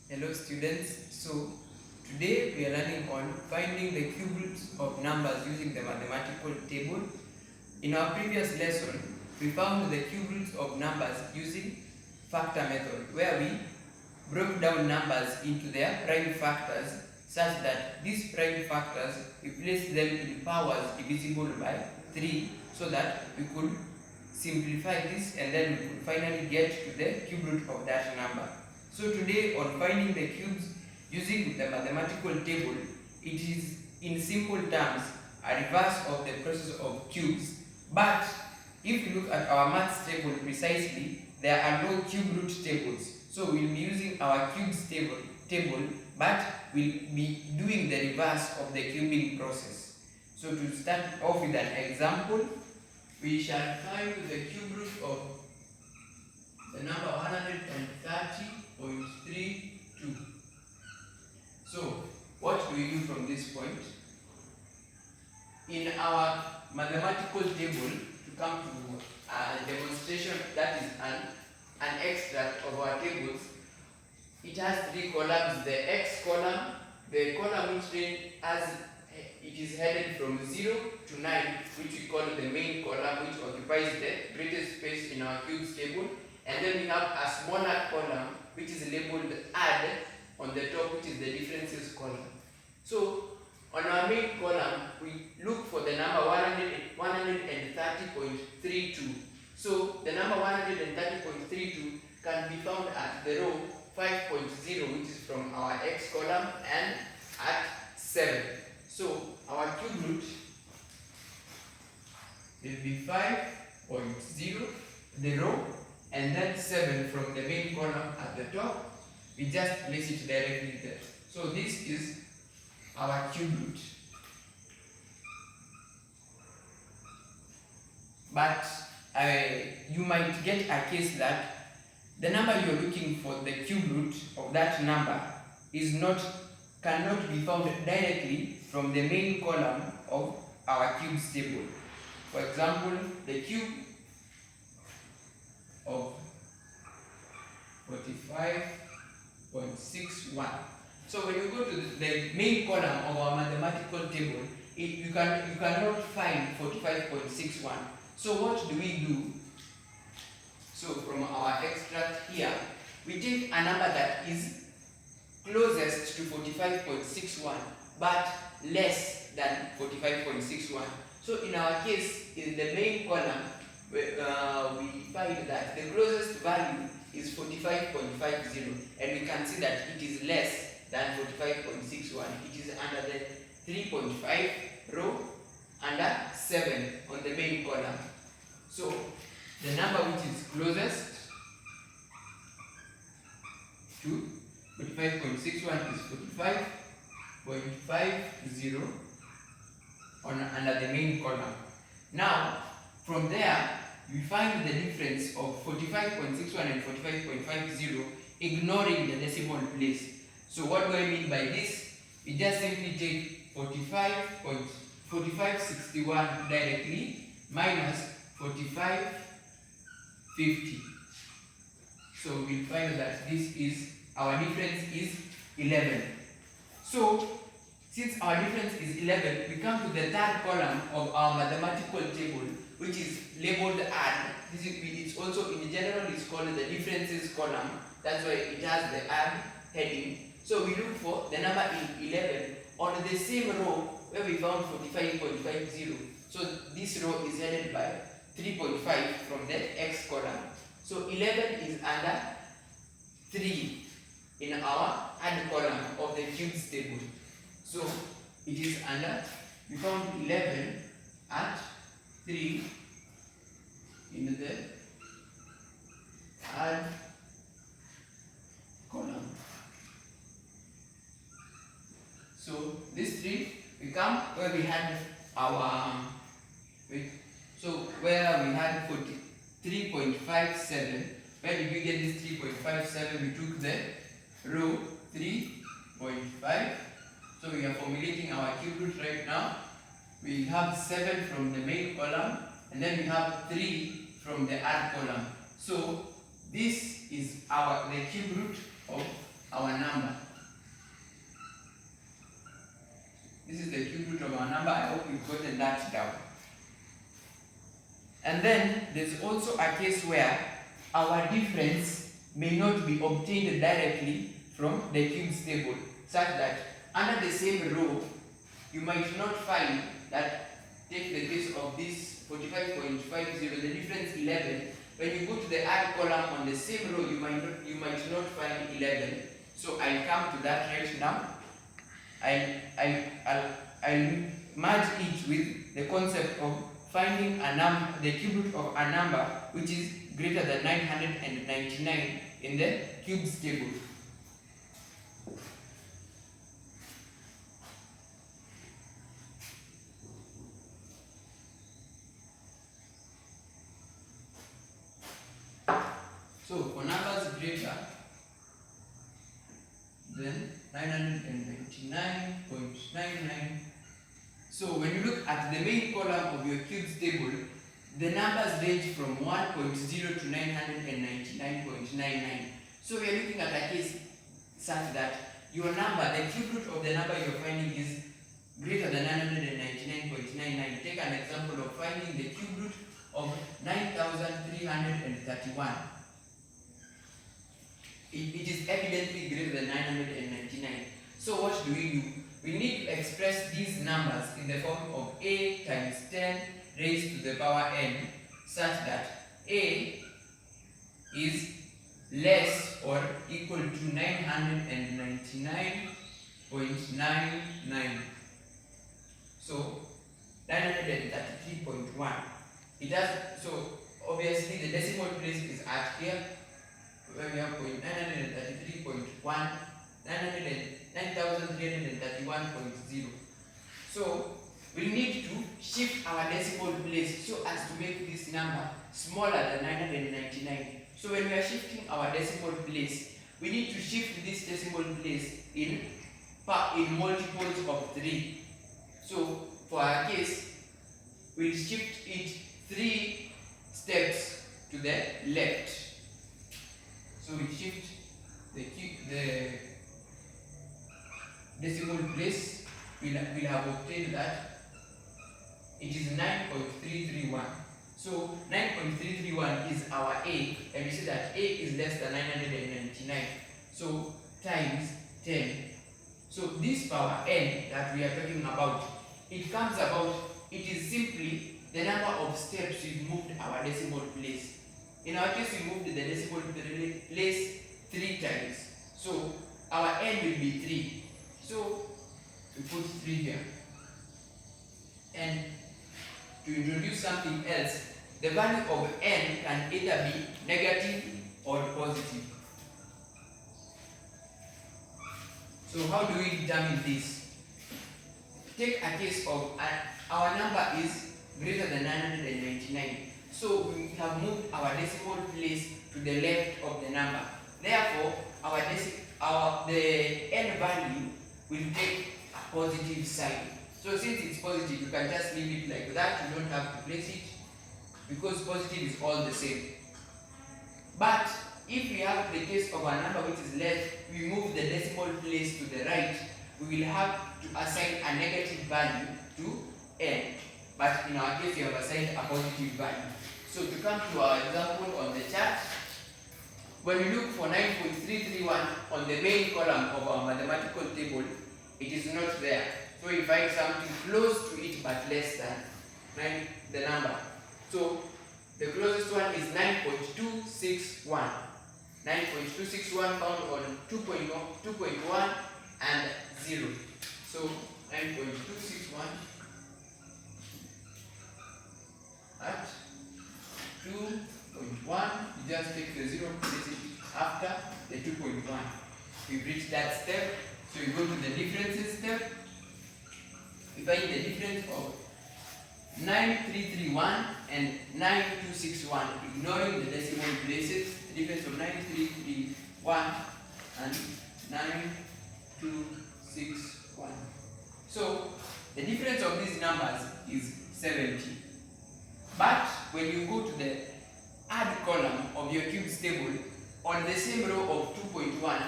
Hello students, so today we are learning on finding the cube roots of numbers using the mathematical table. In our previous lesson, we found the cube roots of numbers using factor method, where we broke down numbers into their prime factors such that these prime factors we placed them in powers divisible by 3 so that we could simplify this and then we could finally get to the cube root of that number. So today on finding the cubes using the mathematical table, it is in simple terms a reverse of the process of cubes. But if you look at our maths table precisely, there are no cube root tables. So we'll be using our cubes table, but we'll be doing the reverse of the cubing process. So to start off with an example, we shall find the cube root of the number 130.32. So what do we do from this point? In our mathematical table, to come to a demonstration that is an extract of our tables, it has 3 columns. The x column, the column which it is headed from 0 to 9, which we call the main column, which occupies the greatest space in our cubes table. And then we have a smaller column which is labeled add on the top, which is the differences column. So on our main column, we look for the number 130.32. So the number 130.32 can be found at the row 5.0, which is from our x column, and at 7. So our cube root will be 5.0, the row, and then 7 from the main column at the top. We just place it directly there. So this is our cube root. But you might get a case that the number you're looking for, the cube root of that number, cannot be found directly from the main column of our cubes table. For example, the cube of 45.61. So when you go to the main column of our mathematical table, you cannot find 45.61. So what do we do? So from our extract here, we take a number that is closest to 45.61 but less than 45.61. So in our case, in the main column, we find that the closest value is 45.50, and we can see that it is less than 45.61. It is under the 3.5 row, under 7 on the main column. So the number which is closest to 45.61 is 45.50 under the main column. Now from there, we find the difference of 45.61 and 45.50, ignoring the decimal place. So what do I mean by this? We just simply take 45.61 directly minus 45.50. So we'll find that this is, our difference is 11. So since our difference is 11, we come to the third column of our mathematical table, which is labeled add. It's also, in general, it's called the differences column. That's why it has the add heading. So we look for the number in 11 on the same row where we found 45.50. So this row is headed by 3.5 from the x column. So 11 is under 3 in our add column of the cubes table. So it is under, we found 11 at 3 in the add column. So this 3, we come where we had our, where we had 43.57. Where did we get this 3.57? We took the row 3.5. So we are formulating our cube root right now. We have 7 from the main column, and then we have 3 from the add column. So this is the cube root of our number. This is the cube root of our number. I hope you've gotten that down. And then there's also a case where our difference may not be obtained directly from the cubes table, such that under the same row, you might not find that, take the case of this 45.50, the difference 11. When you go to the add column on the same row, you might not find 11. So I'll come to that right now. I'll merge it with the concept of finding a number, the cube root of a number which is greater than 999 in the cubes table. So for numbers greater than 999.99, so when you look at the main column of your cubes table, the numbers range from 1.0 to 999.99. So we are looking at a case such that your number, the cube root of the number you are finding is greater than 999.99. Take an example of finding the cube root of 9,331. It is evidently greater than 999. So what do? We need to express these numbers in the form of a times 10 raised to the power n, such that a is less or equal to 999.99. So 933.1. It has, so obviously the decimal place is at here, where we have 933.1, 9,331.0. So we need to shift our decimal place so as to make this number smaller than 999. So when we are shifting our decimal place, we need to shift this decimal place in multiples of 3. So for our case, we'll shift it 3 steps to the left. So we shift the decimal place. We'll have obtained that it is 9.331. So 9.331 is our A, and we see that A is less than 999. So times 10. So this power n that we are talking about, it comes about, it is simply the number of steps we've moved our decimal place. In our case, we moved the decimal place 3 times. So our n will be 3. So we put 3 here. And to introduce something else, the value of n can either be negative or positive. So how do we determine this? Take a case of our number is greater than 999. So we have moved our decimal place to the left of the number. Therefore, the n value will take a positive sign. So since it's positive, you can just leave it like that. You don't have to place it because positive is all the same. But if we have the case of a number which is less, we move the decimal place to the right, we will have to assign a negative value to n. But in our case, we have assigned a positive value. So to come to our example on the chart, when we look for 9.331 on the main column of our mathematical table, it is not there. So we find something close to it but less than the number. So the closest one is 9.261. 9.261 found on 2.1 and 0. So 9.261 at 2.1, you just take the 0, place it after the 2.1. We've reached that step, so we go to the differences step. We find the difference of 9331 and 9261, ignoring the decimal places. The difference of 9331 and 9261. So the difference of these numbers is 70. But when you go to the add column of your cubes table, on the same row of 2.1,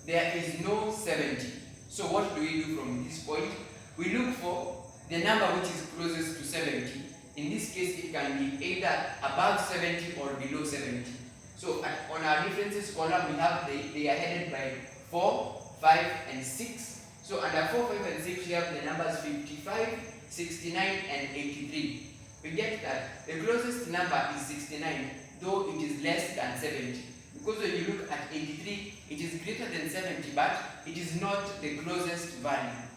there is no 70. So what do we do from this point? We look for the number which is closest to 70. In this case, it can be either above 70 or below 70. So on our differences column, we have they are headed by 4, 5, and 6. So under 4, 5, and 6, we have the numbers 55, 69, and 83. We get that the closest number is 69, though it is less than 70. Because when you look at 83, it is greater than 70, but it is not the closest value.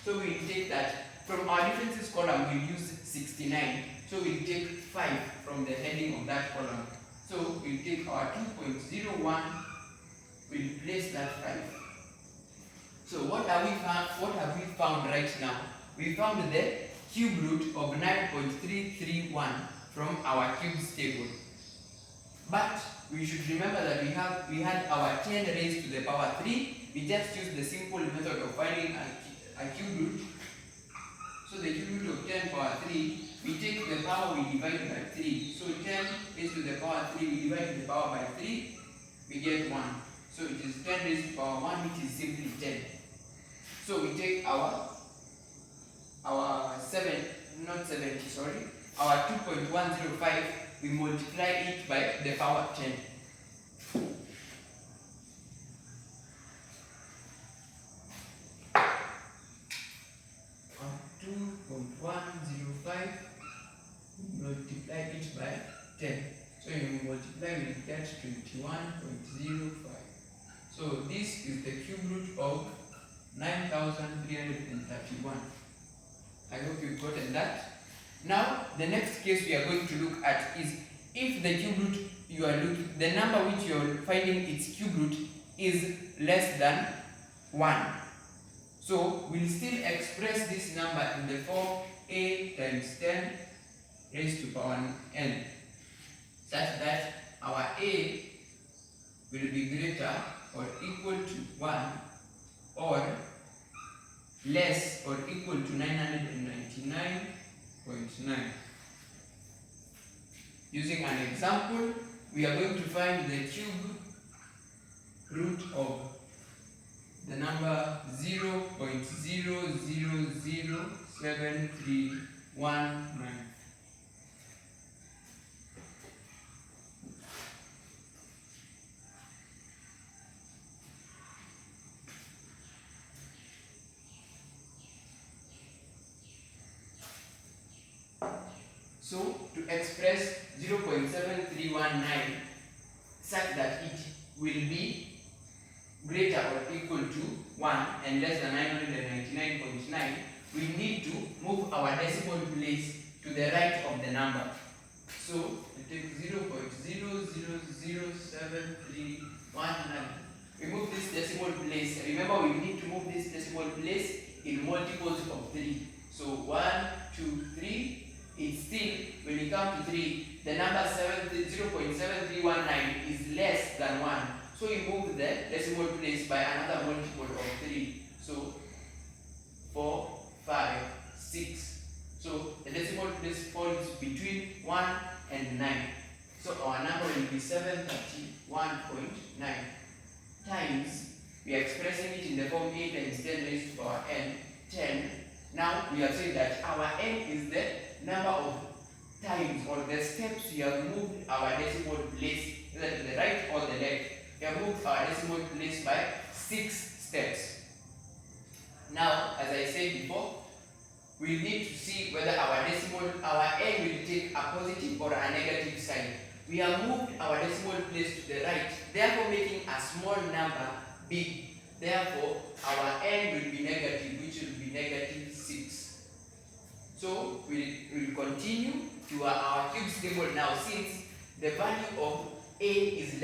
So we take that from our differences column, we use 69. So we take 5 from the heading of that column. So we take our 2.01, we place that 5. So what have we found right now? We found the cube root of 9.331 from our cubes table. But we should remember that we had our 10 raised to the power 3. We just used the simple method of finding a cube root. So the cube root of 10 power 3, we take the power, we divide by 3. So 10 raised to the power 3, we divide the power by 3, we get 1. So it is 10 raised to power 1, which is simply 10. So we take our 2.105, we multiply it by the power 10. 2.105, multiply it by 10. So you multiply, we get 21.05. So this is the cube root of 9,331. I hope you've gotten that. Now, the next case we are going to look at is if the cube root the number which you are finding its cube root is less than 1. So we'll still express this number in the form a times 10 raised to power n, such that our a will be greater or equal to 1 or less or equal to 999.9. Using an example, we are going to find the cube root of the number 0.00073119. So to express 0.7319 such that it will be greater or equal to 1 and less than 999.9, we need to move our decimal place to the right of the number. So we take 0.00073119. We move this decimal place. Remember, we need to move this decimal place in multiples of 3. So 1, 2, 3. It's still, when you come to 3, the number 0.7319 is less than 1. So we move the decimal place by another multiple of 3. So 4, 5, 6. So the decimal place falls between 1 and 9. So our number will be 731.9 times, we are expressing it in the form a times 10 raised to power n, 10. Now we have said that our n is the number of times or the steps we have moved our decimal place, either to the right or the left. We have moved our decimal place by 6 steps. Now, as I said before, we need to see whether our n will take a positive or a negative sign. We have moved our decimal place to the right, therefore making a small number big. Therefore, our n will be negative, which will be negative 6. So we will continue to our cubes table now, since the value of a is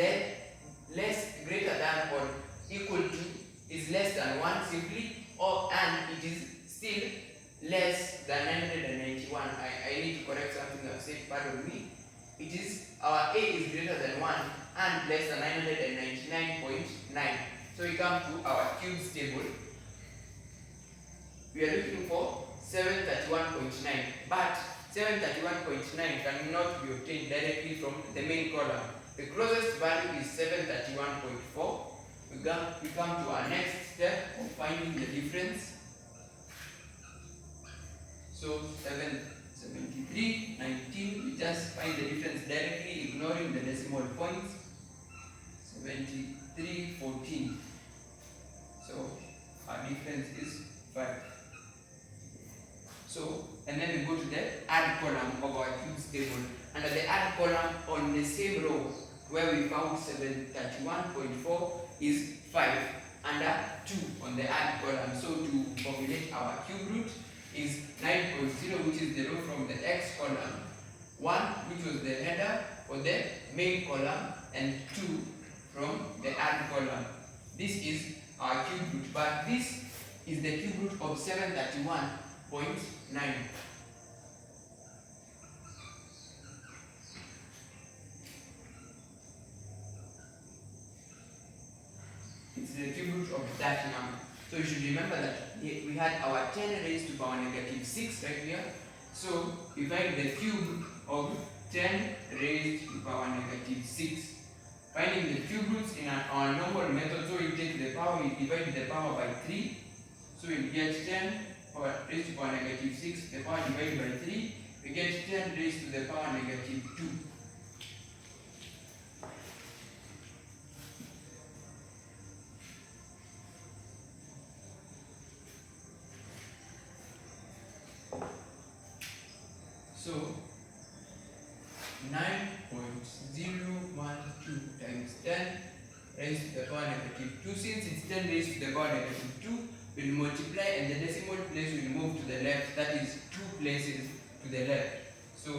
greater than or equal to is less than 1 simply, and it is still less than 991. I need to correct something I've said, pardon me. It is our a is greater than 1 and less than 999.9. So we come to our cubes table. We are looking for 731.9, but 731.9 cannot be obtained directly from the main column. The closest value is 731.4, we come to our next step of finding the difference. So 73, 19, we just find the difference directly, ignoring the decimal points. 73, 14. So our difference is 5. So, and then we go to the add column of our cubes table. Under the add column on the same row where we found 731.4 is 5 under 2 on the add column. So to formulate our cube root is 9.0, which is the row from the x column, 1 which was the header for the main column, and 2 from the add column. This is our cube root, but this is the cube root of 731.9. It's the cube root of that number. So you should remember that we had our 10 raised to power negative 6 right here. So we find the cube of 10 raised to power negative 6. Finding the cube roots in our normal method, so we take the power, we divide the power by 3. So we get 10 raised to power negative 6, the power divided by 3, we get 10 raised to the power negative 2. So 9.012 times 10 raised to the power negative 2. Since it's 10 raised to the power negative 2, we'll multiply and the decimal place will move to the left. That is 2 places to the left. So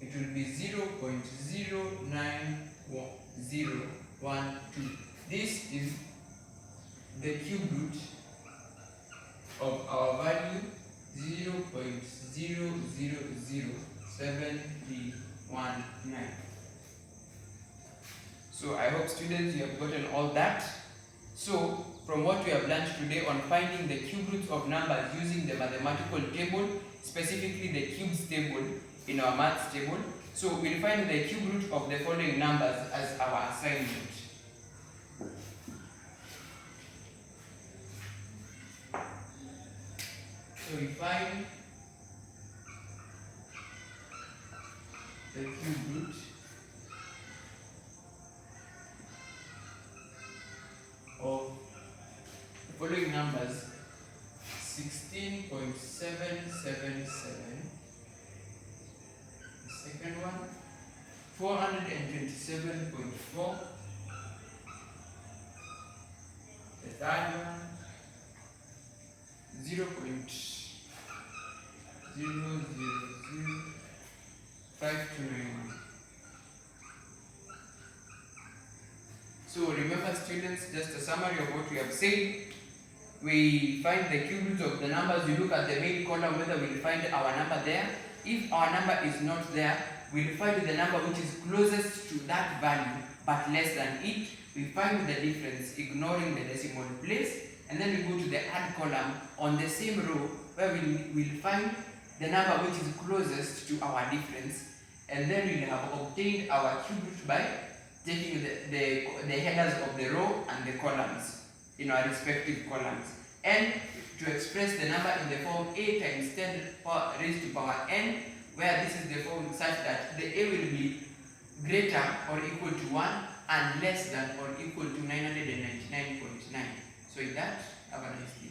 it will be 0.09012. This is the cube root of our value 0.000719. So I hope students you have gotten all that. So from what we have learned today on finding the cube roots of numbers using the mathematical table, specifically the cubes table in our maths table, so we'll find the cube root of the following numbers as our assignment. So we find the cube root of the following numbers: 16.777, the second one, 427.4, the third one, 0.000529. So remember students, just a summary of what we have said. We find the cube roots of the numbers. We look at the main column whether we'll find our number there. If our number is not there, we'll find the number which is closest to that value but less than it. We find the difference ignoring the decimal place, and then we go to the add column on the same row where we'll find the number which is closest to our difference, and then we'll have obtained our cube root by taking the headers of the row and the columns in our respective columns. And to express the number in the form a times 10 raised to power n, where this is the form such that the a will be greater or equal to 1 and less than or equal to 999.9. So with that, have a nice day.